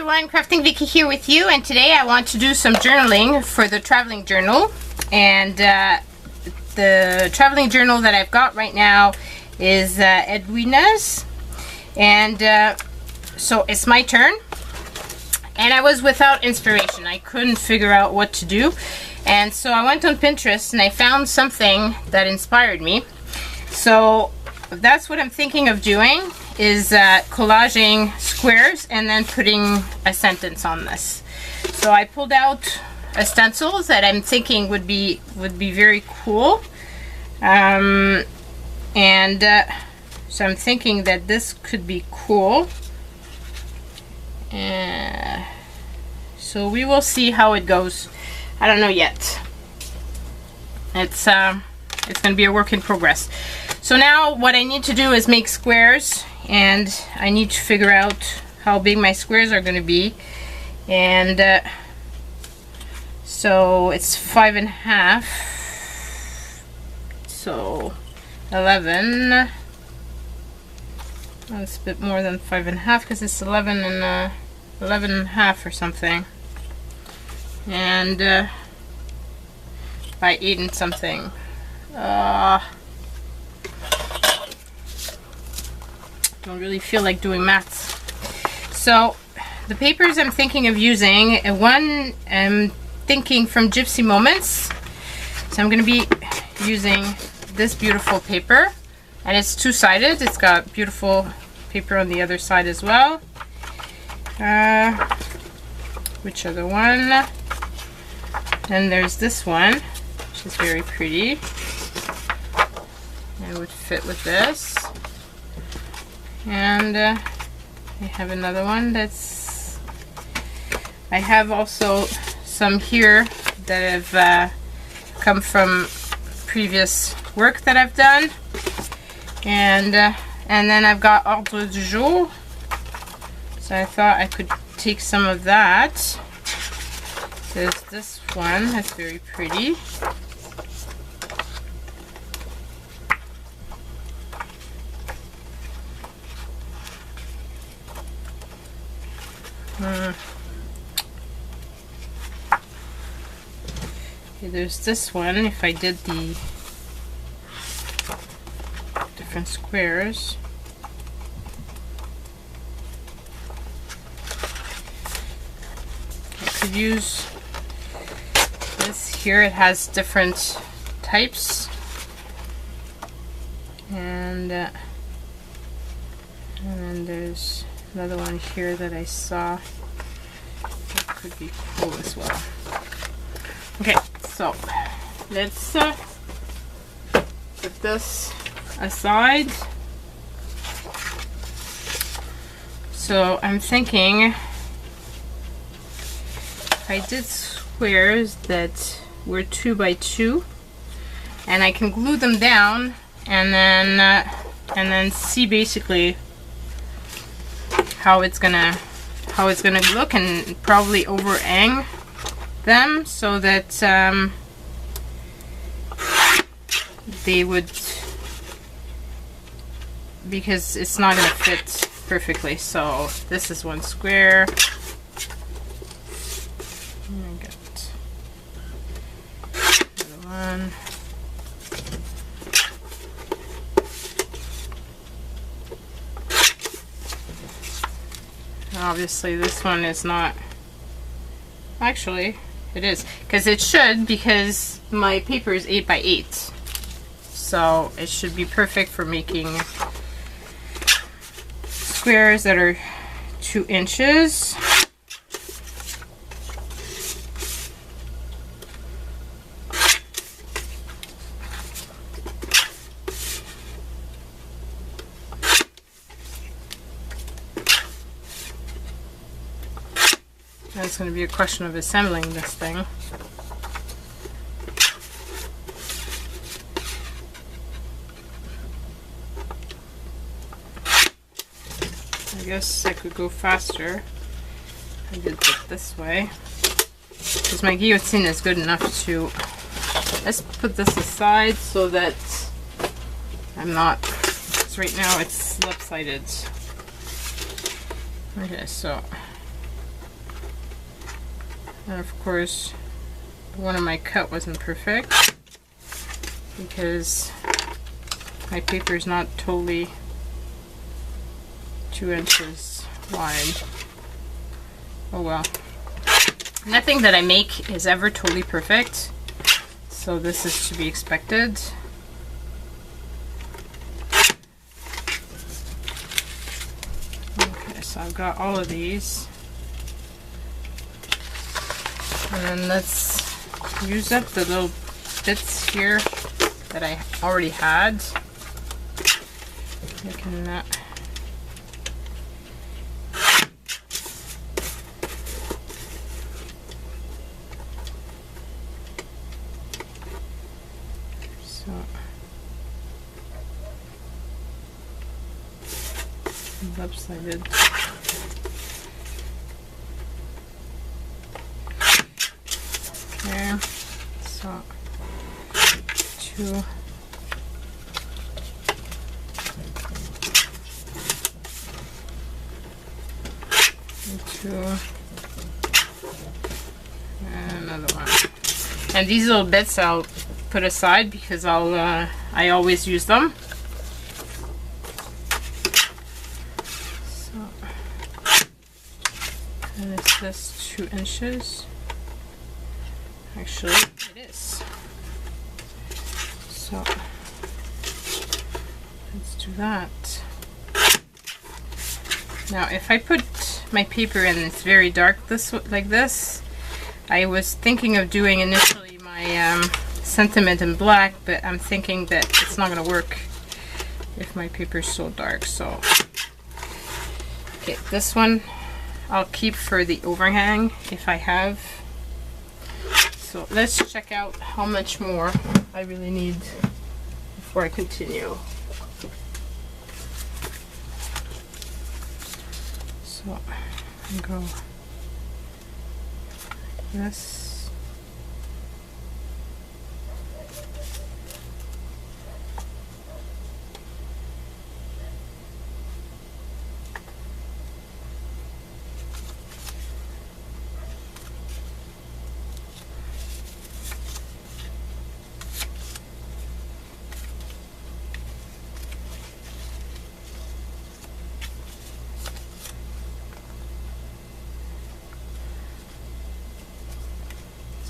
everyone, Crafting Vicky here with you, and today I want to do some journaling for the traveling journal. And the traveling journal that I've got right now is Edwina's, and so it's my turn. And I was without inspiration. I couldn't figure out what to do, and so I went on Pinterest and I found something that inspired me. So that's what I'm thinking of doing, is collaging squares and then putting a sentence on this. So I pulled out a stencil that I'm thinking would be very cool, and so I'm thinking that this could be cool. So we will see how it goes. I don't know yet. It's going to be a work in progress. So now what I need to do is make squares, and I need to figure out how big my squares are going to be. And so it's 5.5, so 11. That's a bit more than 5.5 because it's 11 and 11.5 or something, and by 8 and something. Don't really feel like doing maths. So the papers I'm thinking of using, one I'm thinking from Gypsy Moments. So I'm going to be using this beautiful paper, and it's two-sided. It's got beautiful paper on the other side as well. Which other one? And there's this one, which is very pretty. It would fit with this. And I have another one that's... I have also some here that have come from previous work that I've done. And then I've got Ordre du Jour. So I thought I could take some of that. There's this one that's very pretty. Okay, there's this one. If I did the different squares, I could use this here. It has different types, and then there's another one here that I saw that could be cool as well. Okay, so let's put this aside. So I'm thinking if I did squares that were 2 by 2, and I can glue them down and then see basically how it's gonna look, and probably overhang them so that they would, because it's not gonna fit perfectly. So this is one square. I got another one. Obviously this one is not, actually it is, because it should, because my paper is 8 by 8, so it should be perfect for making squares that are 2 inches. It's going to be a question of assembling this thing. I guess I could go faster. I did it this way, because my guillotine is good enough to... Let's put this aside so that I'm not... Because right now it's lopsided. Okay, so And of course, one of my cut wasn't perfect because my paper is not totally 2 inches wide. Oh well. Nothing that I make is ever totally perfect, so this is to be expected. Okay, so I've got all of these. And then let's use up the little bits here that I already had. I can lopsided. Okay, so 2. And another one. And these little bits I'll put aside because I always use them. So, and is this 2 inches? Actually, it is. So let's do that. Now, if I put my paper in, it's very dark like this. I was thinking of doing initially my sentiment in black, but I'm thinking that it's not going to work if my paper is so dark. So, okay, this one I'll keep for the overhang if I have. So let's check out how much more I really need before I continue. So I'll go like this.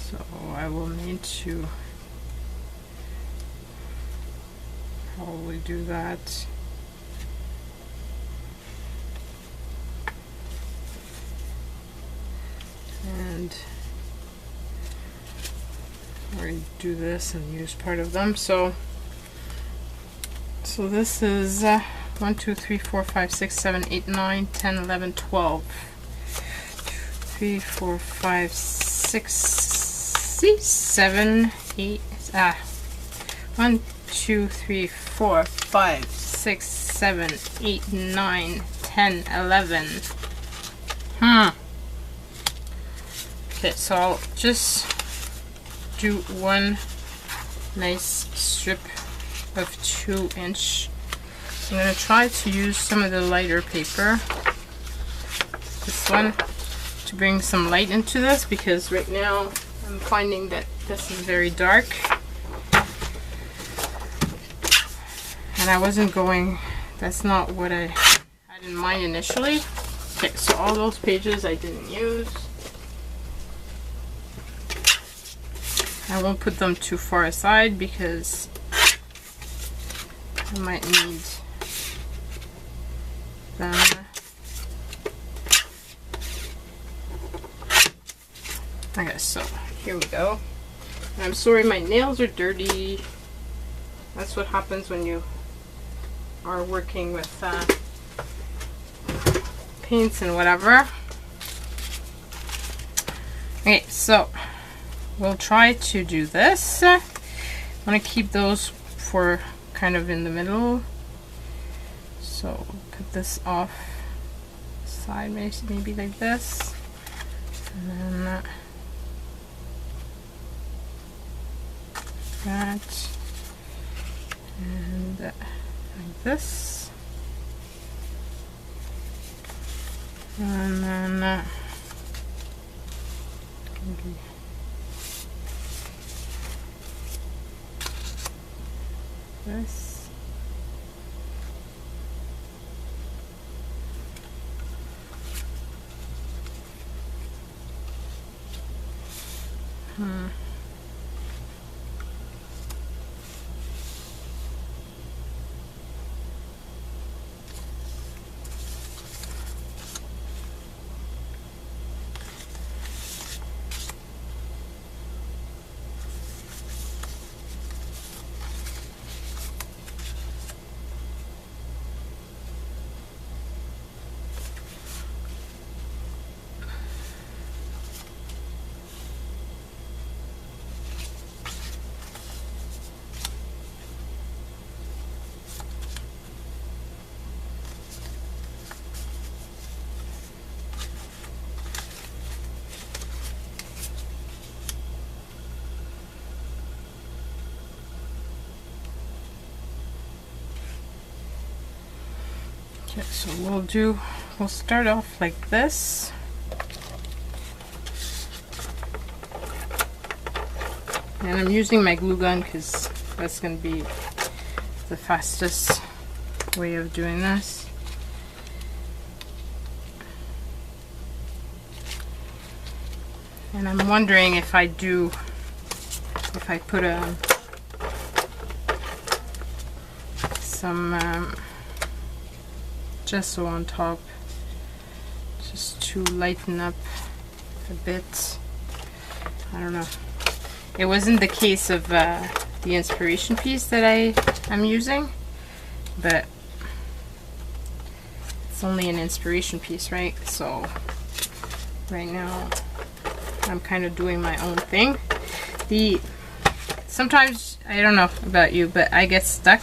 So I will need to probably do that. And or do this and use part of them. So this is 1, 2, 3, 4, 5, 6, 7, 8, 9, 10, 11, 12. 3, 4, 5, 6, 7, 8. 1, 2, 3, 4, 5, 6, 7, 8, 9, 10, 11. Okay, so I'll just do one nice strip of 2 inch. I'm going to try to use some of the lighter paper, this one, to bring some light into this, because right now I'm finding that this is very dark and I wasn't going, that's not what I had in mind initially. Okay, so all those pages I didn't use. I won't put them too far aside because I might need them. Okay, so here we go. And I'm sorry, my nails are dirty. That's what happens when you are working with paints and whatever. Okay, so we'll try to do this. I want to keep those for kind of in the middle. So put this off side, maybe like this. And then that. And like this. And then Maybe. This. Okay, so we'll start off like this. And I'm using my glue gun because that's going to be the fastest way of doing this. And I'm wondering if I put some gesso on top, just to lighten up a bit. I don't know. It wasn't the case of the inspiration piece that I'm using, but it's only an inspiration piece, right? So right now I'm kind of doing my own thing. Sometimes, I don't know about you, but I get stuck,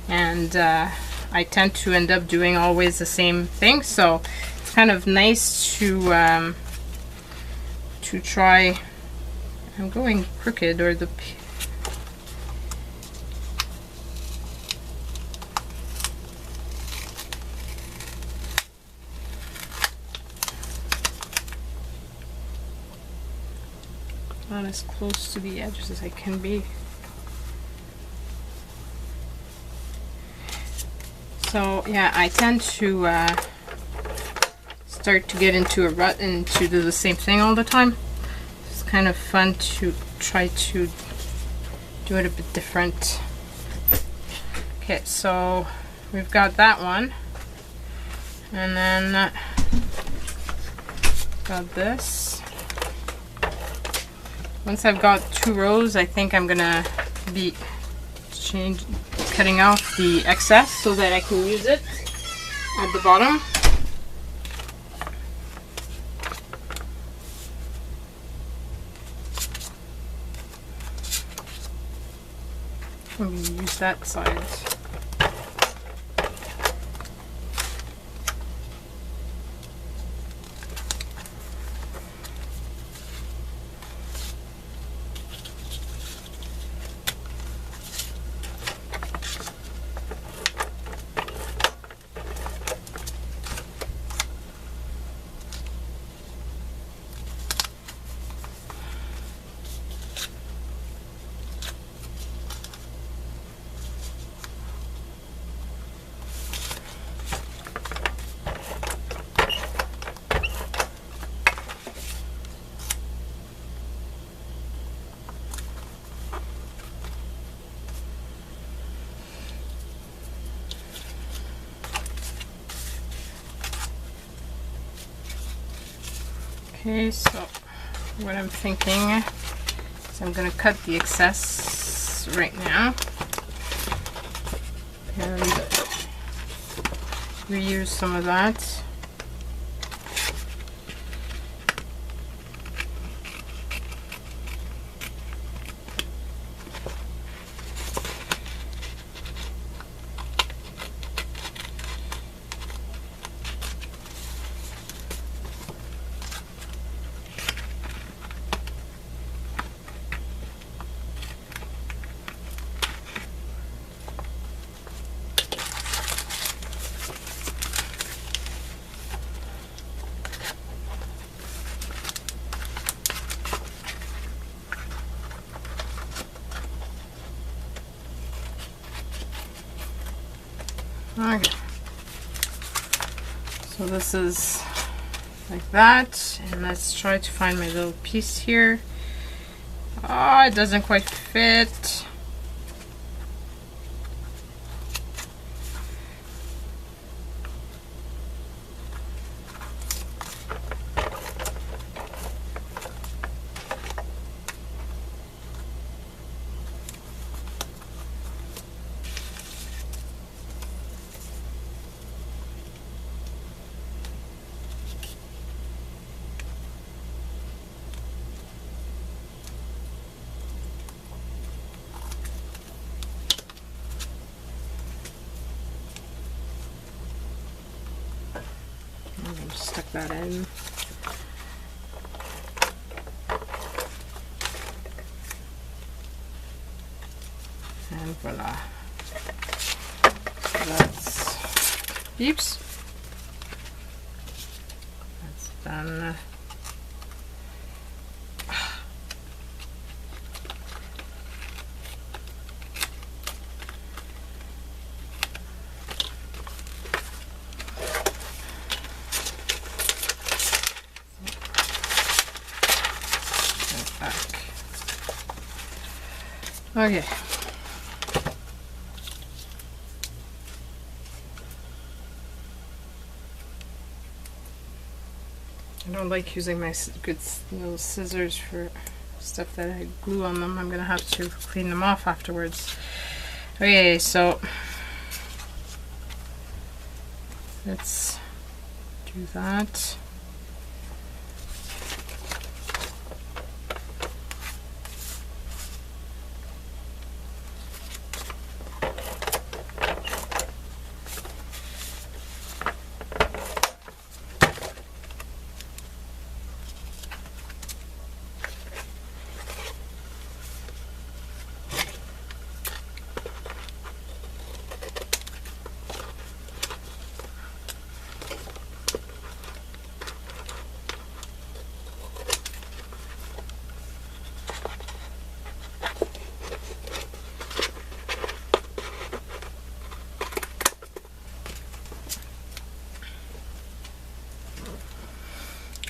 and I tend to end up doing always the same thing, so it's kind of nice to try. I'm going crooked, or the not as close to the edges as I can be. So yeah, I tend to start to get into a rut and to do the same thing all the time. It's kind of fun to try to do it a bit different. Okay, so we've got that one, and then got this. Once I've got 2 rows, I think I'm gonna be cutting off the excess so that I can use it at the bottom. I'm going to use that side. Okay, so what I'm thinking is I'm going to cut the excess right now and reuse some of that. Okay. So this is like that, and let's try to find my little piece here. Oh, it doesn't quite fit. Stuck that in. And voila. So that's, oops. That's done. Okay. I don't like using my good little scissors for stuff that I glue on them. I'm gonna have to clean them off afterwards. Okay, so let's do that.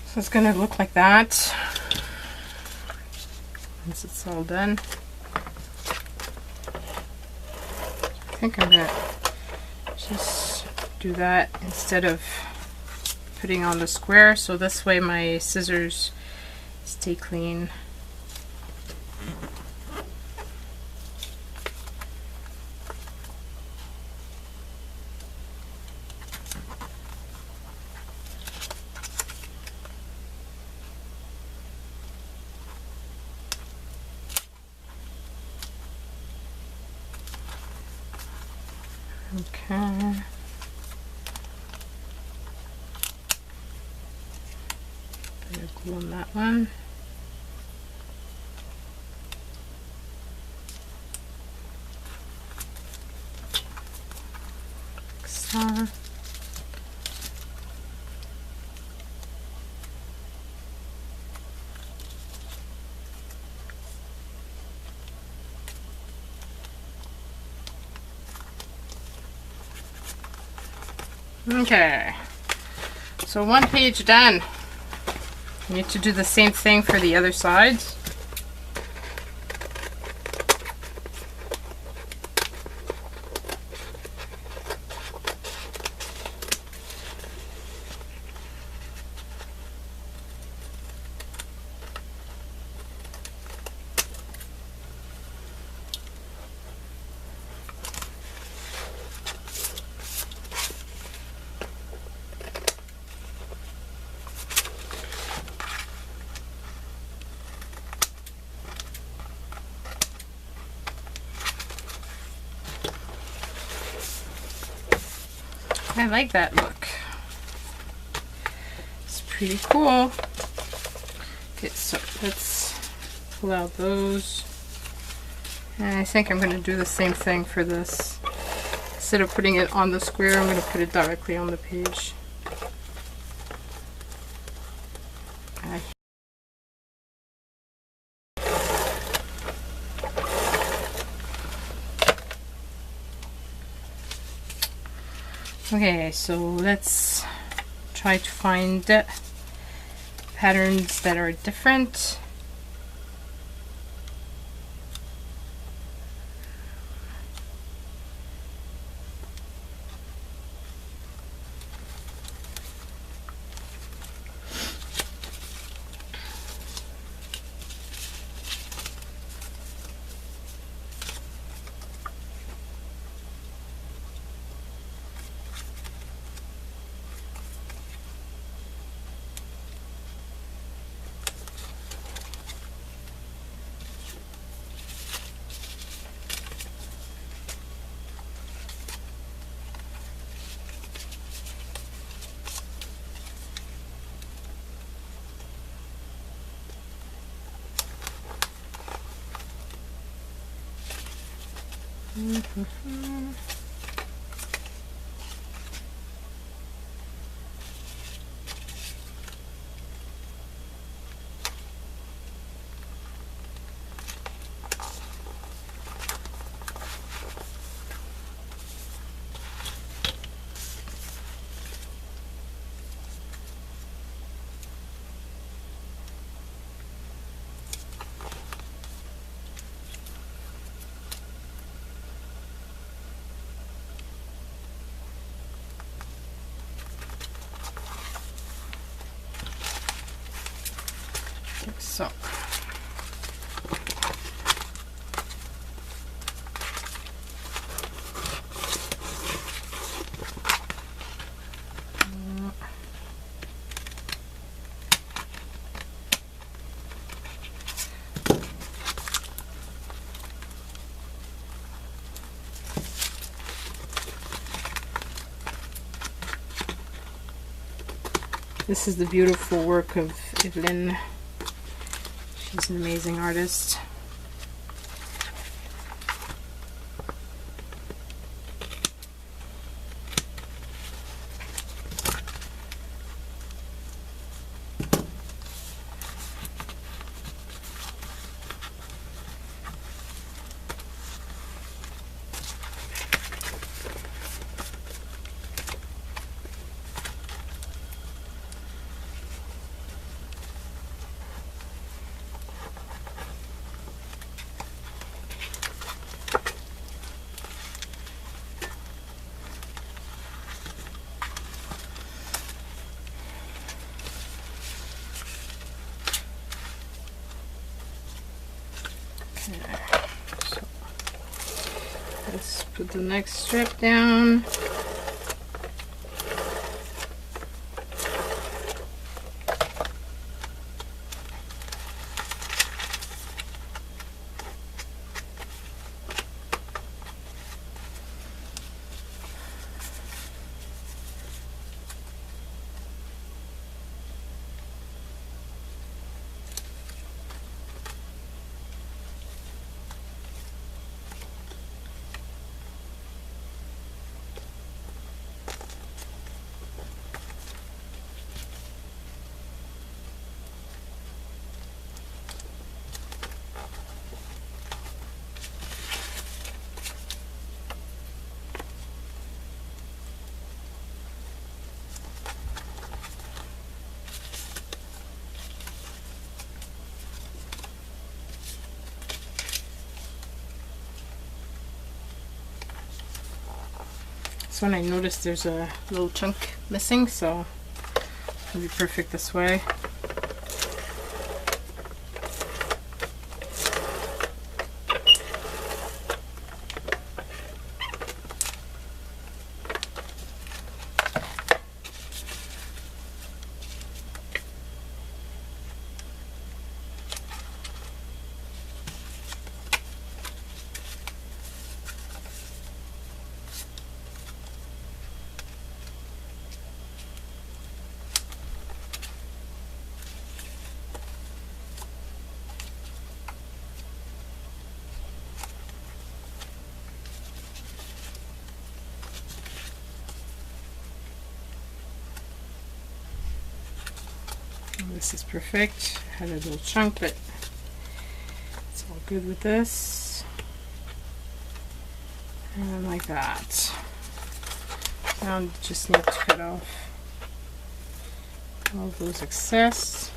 So it's going to look like that once it's all done. I think I'm going to just do that instead of putting on the square, so this way my scissors stay clean. Okay. Put a glue on that one. Like so. Okay, so one page done. You need to do the same thing for the other sides. I like that look. It's pretty cool. Okay, so let's pull out those. And I think I'm going to do the same thing for this. Instead of putting it on the square, I'm going to put it directly on the page. Okay, so let's try to find patterns that are different. So this is the beautiful work of Evelyn. She's an amazing artist. So let's put the next strip down. This one I noticed there's a little chunk missing, so it'll be perfect this way. This is perfect. Had a little chunk, but it's all good with this. And like that. Now I just need to cut off all those excess.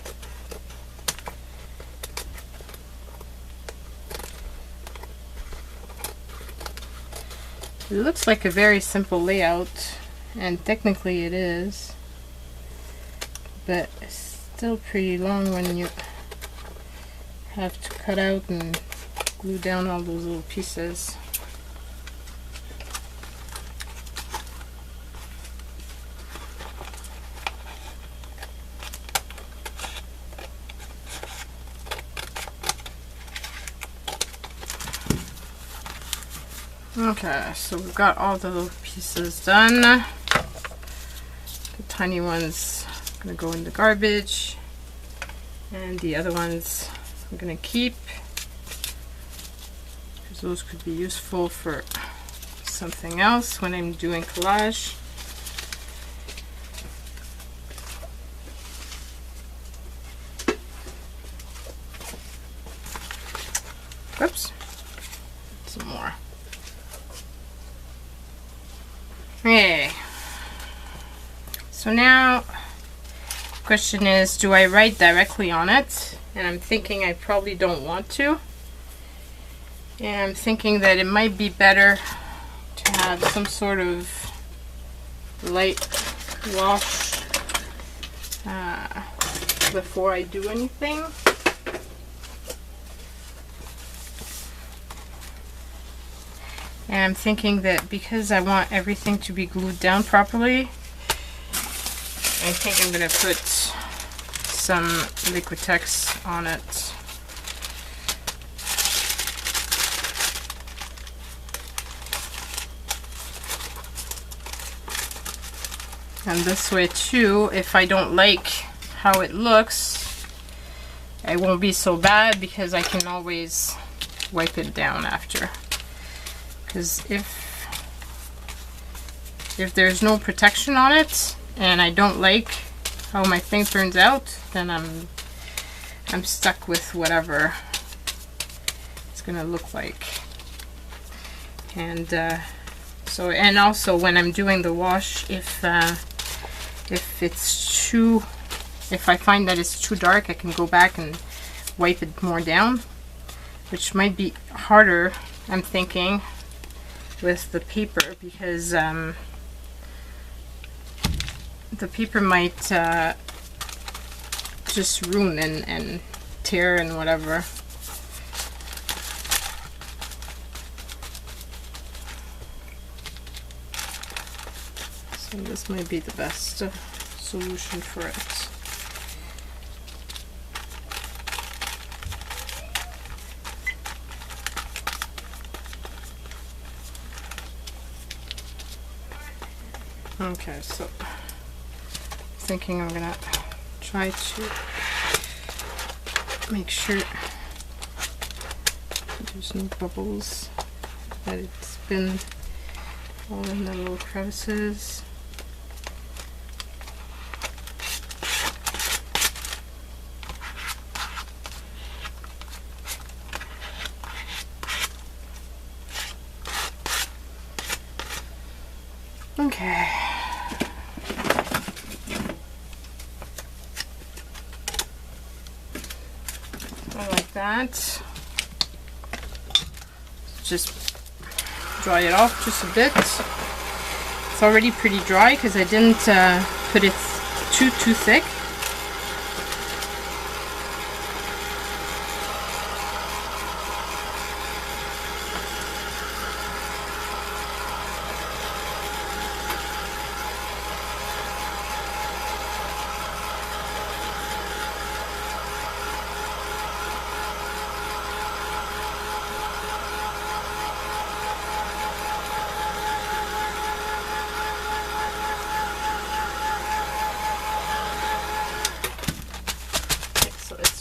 It looks like a very simple layout, and technically it is, but it's still pretty long when you have to cut out and glue down all those little pieces. Okay, so we've got all the little pieces done. The tiny ones are going to go in the garbage, and the other ones I'm going to keep, because those could be useful for something else when I'm doing collage. Whoops, some more. Okay, so now the question is, do I write directly on it? And I'm thinking I probably don't want to. And I'm thinking that it might be better to have some sort of light wash before I do anything. And I'm thinking that because I want everything to be glued down properly, I think I'm going to put some Liquitex on it. And this way too, if I don't like how it looks, it won't be so bad because I can always wipe it down after. Because if there's no protection on it and I don't like how my thing turns out, then I'm stuck with whatever it's gonna look like. And so, and also when I'm doing the wash, if I find that it's too dark, I can go back and wipe it more down, which might be harder, I'm thinking, with the paper, because the paper might just ruin and tear and whatever. So this might be the best solution for it. Okay, so thinking I'm gonna try to make sure there's no bubbles, that it's been all in the little crevices. Okay. Like that. Just dry it off just a bit. It's already pretty dry because I didn't put it too thick.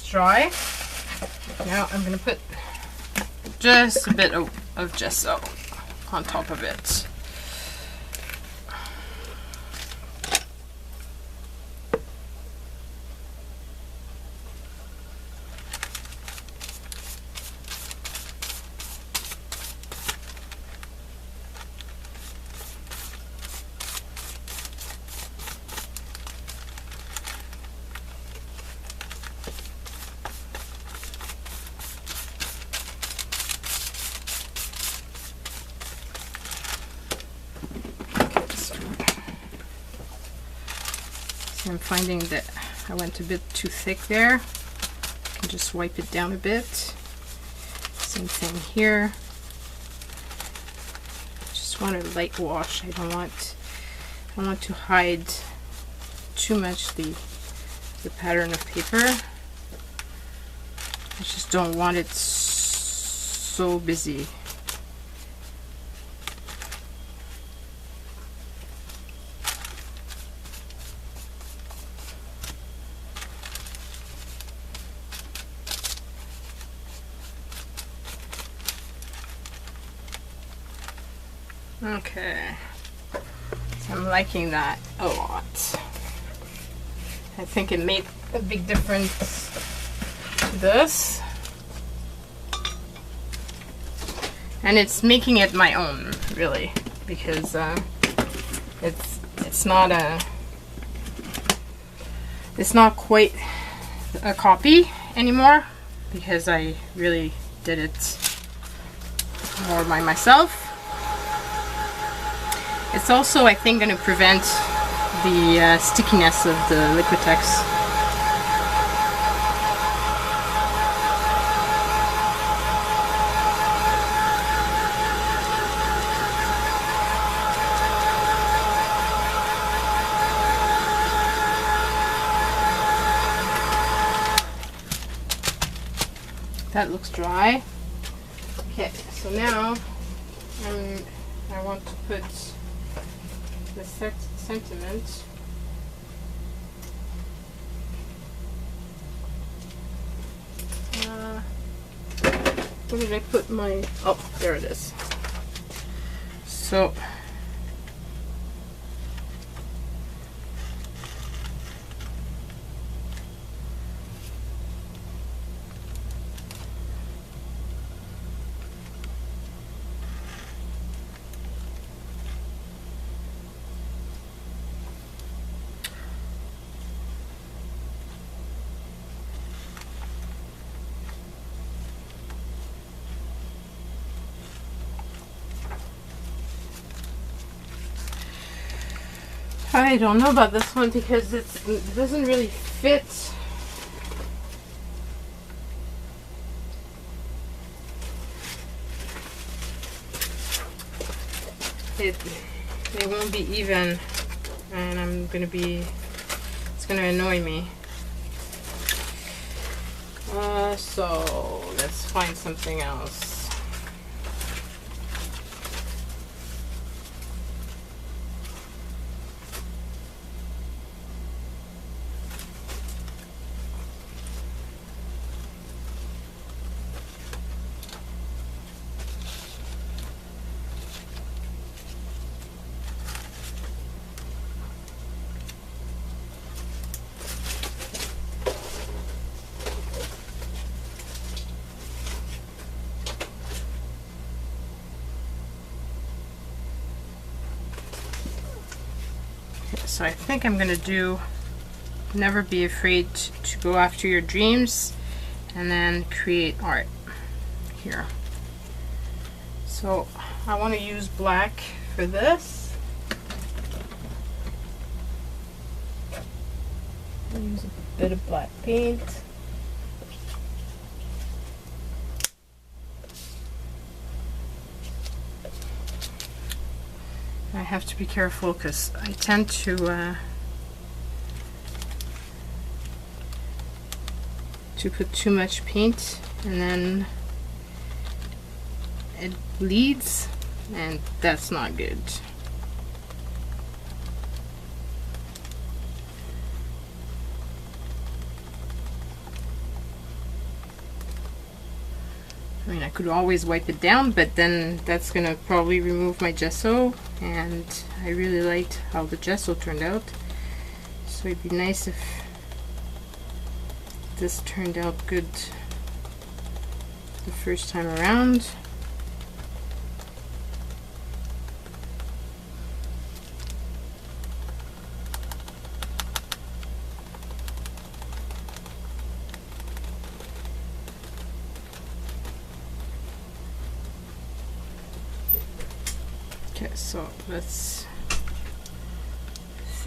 Dry. Now I'm going to put just a bit of gesso on top of it. I'm finding that I went a bit too thick there. I can just wipe it down a bit. Same thing here. Just want a light wash. I don't want to hide too much the pattern of paper. I just don't want it so busy. Okay, so I'm liking that a lot. I think it made a big difference to this, and it's making it my own, really, because it's not quite a copy anymore, because I really did it more by myself. It's also, I think, going to prevent the stickiness of the Liquitex. That looks dry. Okay, so now I want to put the sentiment. Where did I put my... Oh, there it is. So I don't know about this one because it doesn't really fit. It won't be even, and it's gonna annoy me. So let's find something else. So I think I'm gonna do never be afraid to go after your dreams and then create art here. So I want to use black for this. I'll use a bit of black paint. I have to be careful because I tend to put too much paint and then it bleeds, and that's not good. I mean, I could always wipe it down, but then that's gonna probably remove my gesso, and I really liked how the gesso turned out. So it'd be nice if this turned out good the first time around. Okay, so let's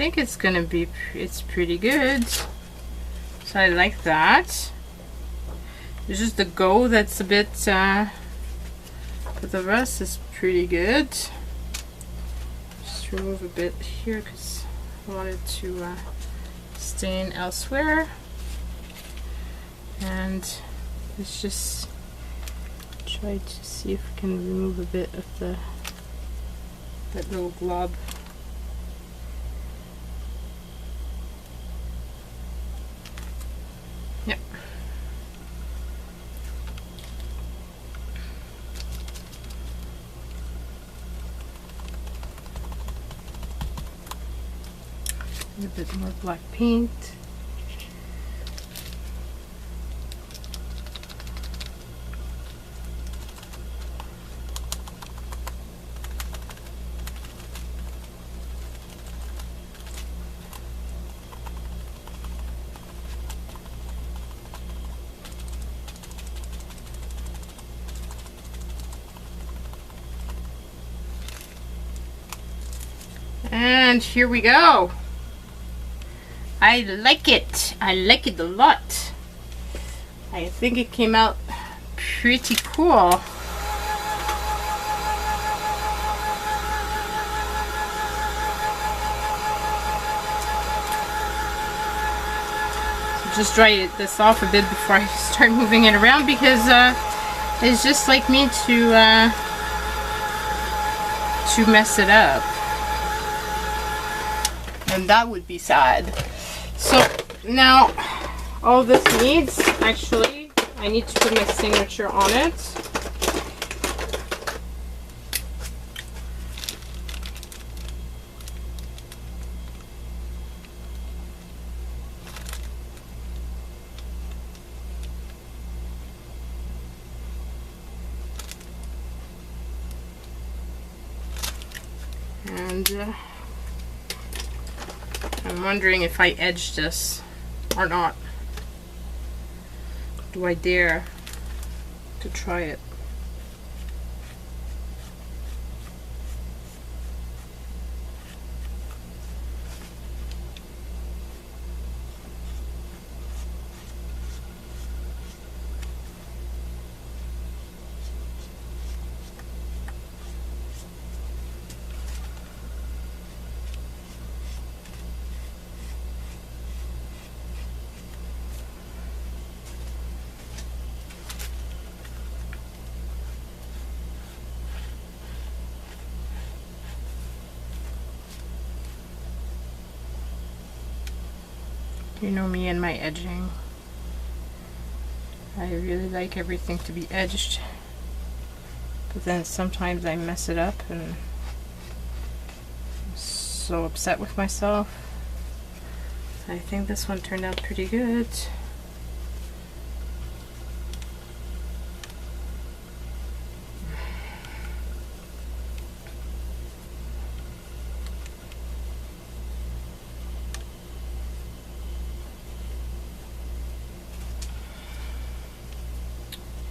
think it's gonna be, it's pretty good. So I like that. It's just the go that's a bit, but the rest is pretty good. Just remove a bit here because I wanted to stain elsewhere. And let's just try to see if we can remove a bit of that little glob. Yep. A bit more black paint. And here we go. I like it. I like it a lot. I think it came out pretty cool. So just dry this off a bit before I start moving it around, because it's just like me to mess it up. And that would be sad. So now all this needs, actually, I need to put my signature on it. And I'm wondering if I edge this or not. Do I dare to try it? You know me and my edging. I really like everything to be edged, but then sometimes I mess it up and I'm so upset with myself. I think this one turned out pretty good.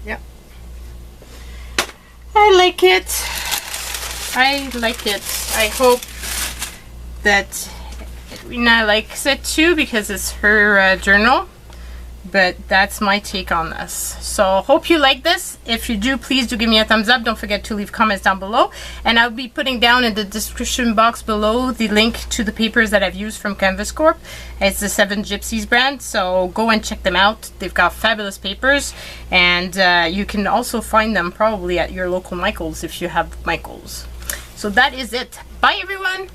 Yep. I like it. I like it. I hope that Edwina likes it too, because it's her journal. But that's my take on this. So hope you like this. If you do, please do give me a thumbs up. Don't forget to leave comments down below. And I'll be putting down in the description box below the link to the papers that I've used from Canvas Corp. It's the 7 Gypsies brand. So go and check them out. They've got fabulous papers. And you can also find them probably at your local Michael's if you have Michael's. So that is it. Bye everyone.